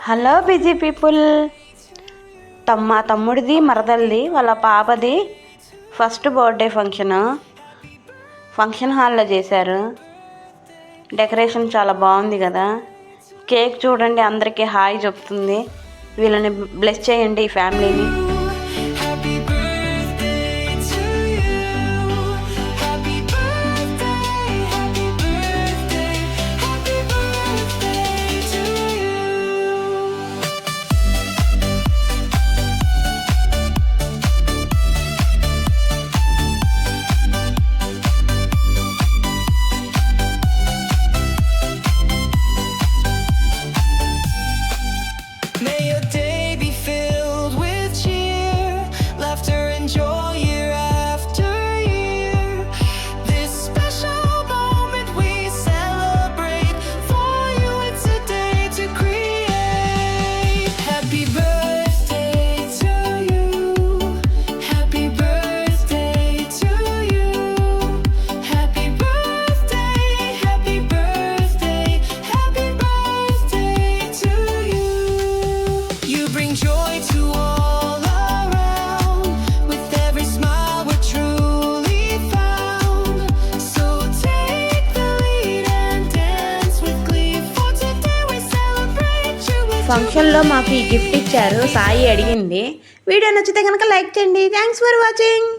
Hello busy people. మా తమ్ముడిది మరదల్ది వాళ్ళ పాపది ఫస్ట్ బర్త్డే ఫంక్షన్ హాల్లో చేశారు. డెకరేషన్ చాలా బాగుంది కదా. కేక్ చూడండి, అందరికీ హాయ్ చెప్తుంది. వీళ్ళని బ్లెస్ చేయండి, ఈ ఫ్యామిలీని. ఫంక్షన్లో మాకు ఈ గిఫ్ట్ ఇచ్చారు. సాయి అడిగింది. వీడియో నచ్చితే కనుక లైక్ చేయండి. Thanks for watching.